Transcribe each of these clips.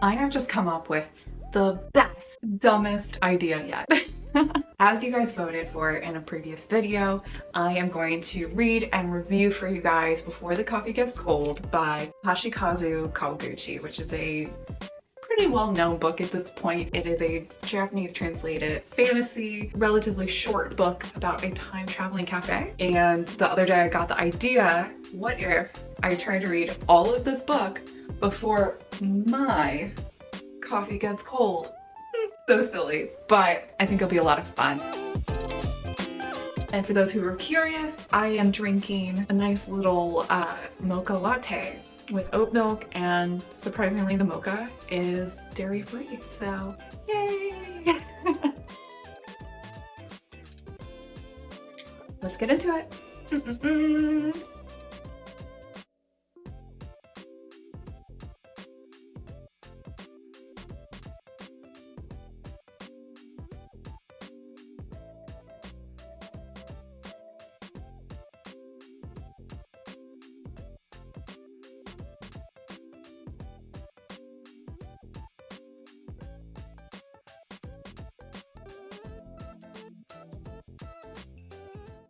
I have just come up with the best, dumbest idea yet. As you guys voted for in a previous video, I am going to read and review for you guys Before the Coffee Gets Cold by Toshikazu Kawaguchi, which is a pretty well-known book at this point. It is a Japanese translated fantasy, relatively short book about a time-traveling cafe. And the other day I got the idea, what if I try to read all of this book before my coffee gets cold? So silly, but I think it'll be a lot of fun. And for those who are curious, I am drinking a nice little mocha latte with oat milk, and surprisingly the mocha is dairy-free, so yay! Let's get into it.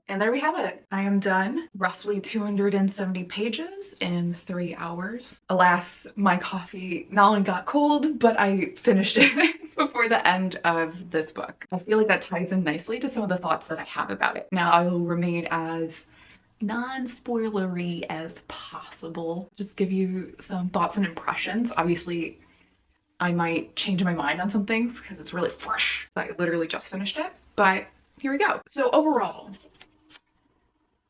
And there we have it. I am done. Roughly 270 pages in 3 hours. Alas, my coffee not only got cold, but I finished it before the end of this book. I feel like that ties in nicely to some of the thoughts that I have about it. Now, I will remain as non-spoilery as possible. Just give you some thoughts and impressions. Obviously, I might change my mind on some things because it's really fresh. I literally just finished it, but here we go. So overall,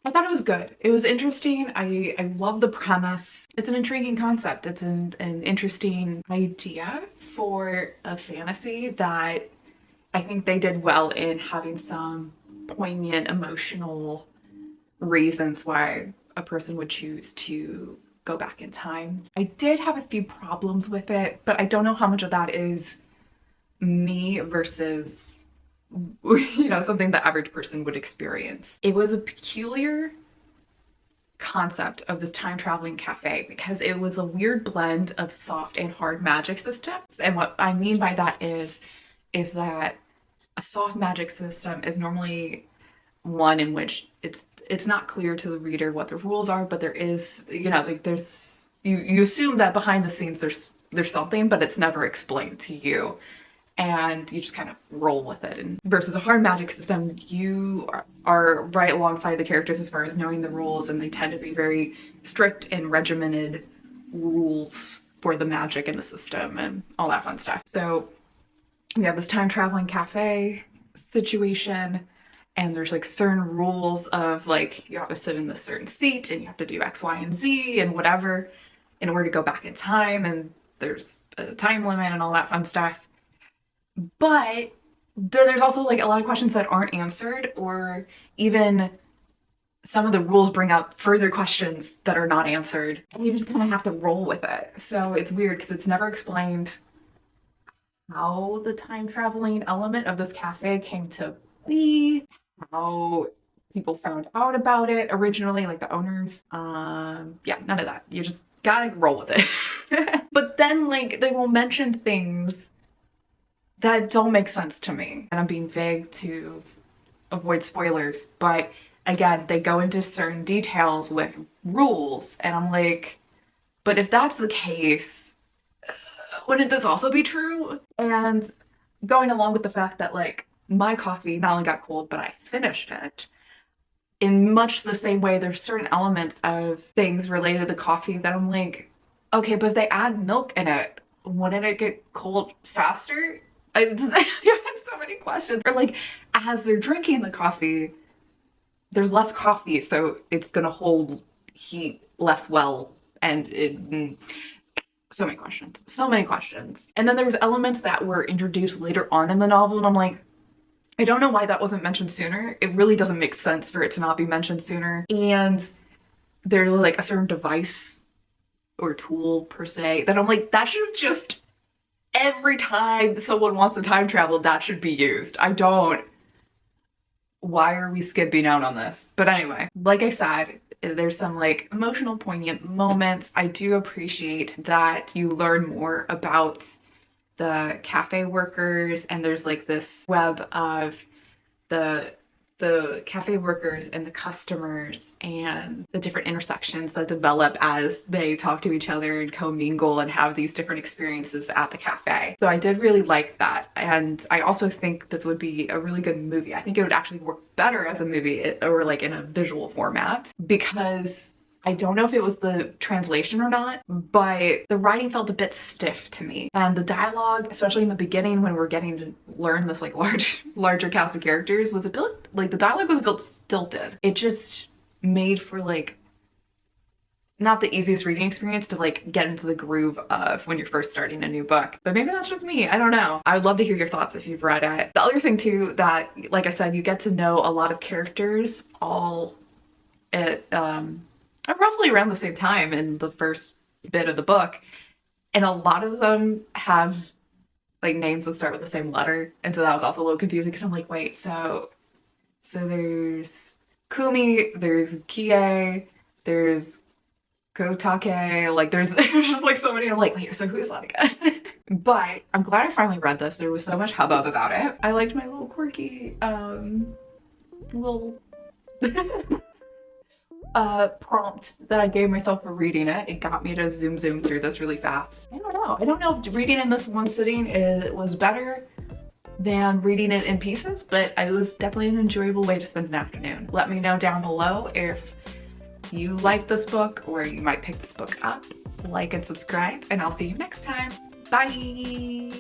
I thought it was good. It was interesting. I love the premise. It's an intriguing concept. It's an interesting idea for a fantasy that I think they did well in having some poignant emotional reasons why a person would choose to go back in time. I did have a few problems with it, but I don't know how much of that is me versus something the average person would experience. It was a peculiar concept of this time traveling cafe because it was a weird blend of soft and hard magic systems. And what I mean by that is that a soft magic system is normally one in which it's not clear to the reader what the rules are, but there is, there's you assume that behind the scenes there's something, but it's never explained to you. And you just kind of roll with it. And versus a hard magic system, you are right alongside the characters as far as knowing the rules, and they tend to be very strict and regimented rules for the magic in the system and all that fun stuff. So we have this time traveling cafe situation, and there's like certain rules of like you have to sit in this certain seat and you have to do X, Y, and Z and whatever in order to go back in time, and there's a time limit and all that fun stuff. But then there's also like a lot of questions that aren't answered, or even some of the rules bring up further questions that are not answered, and you just kind of have to roll with it. So it's weird because it's never explained how the time traveling element of this cafe came to be, how people found out about it originally, like the owners. Yeah, none of that. You just gotta roll with it. But then like they will mention things that don't make sense to me. And I'm being vague to avoid spoilers, but again, they go into certain details with rules, and I'm like, but if that's the case, wouldn't this also be true? And going along with the fact that like my coffee not only got cold, but I finished it. In much the same way, there's certain elements of things related to the coffee that I'm like, okay, but if they add milk in it, wouldn't it get cold faster? I had so many questions. Or like, as they're drinking the coffee, there's less coffee, so it's gonna hold heat less well, and so many questions. And then there was elements that were introduced later on in the novel, and I'm like, I don't know why that wasn't mentioned sooner. It really doesn't make sense for it to not be mentioned sooner. And there's like a certain device or tool per se that I'm like, that should just, every time someone wants to time travel, that should be used. I don't why are we skipping out on this? But anyway, like I said, there's some like emotional, poignant moments. I do appreciate that you learn more about the cafe workers, and there's like this web of the cafe workers and the customers and the different intersections that develop as they talk to each other and commingle and have these different experiences at the cafe. So I did really like that. And I also think this would be a really good movie. I think it would actually work better as a movie or like in a visual format, because I don't know if it was the translation or not, but the writing felt a bit stiff to me. And the dialogue, especially in the beginning when we're getting to learn this like larger cast of characters, was a bit, like the dialogue was a bit stilted. It just made for like not the easiest reading experience to like get into the groove of when you're first starting a new book. But maybe that's just me, I don't know. I would love to hear your thoughts if you've read it. The other thing too, that like I said, you get to know a lot of characters all at roughly around the same time in the first bit of the book, and a lot of them have like names that start with the same letter, and so that was also a little confusing because I'm like, wait, so there's Kumi, there's Kie, there's Kotake, like there's just like so many. I'm like, wait, so who is that again? But I'm glad I finally read this. There was so much hubbub about it. I liked my little quirky little prompt that I gave myself for reading it. It got me to zoom through this really fast. I don't know if reading in this one sitting was better than reading it in pieces, but it was definitely an enjoyable way to spend an afternoon. Let me know down below if you like this book or you might pick this book up. Like and subscribe, and I'll see you next time. Bye!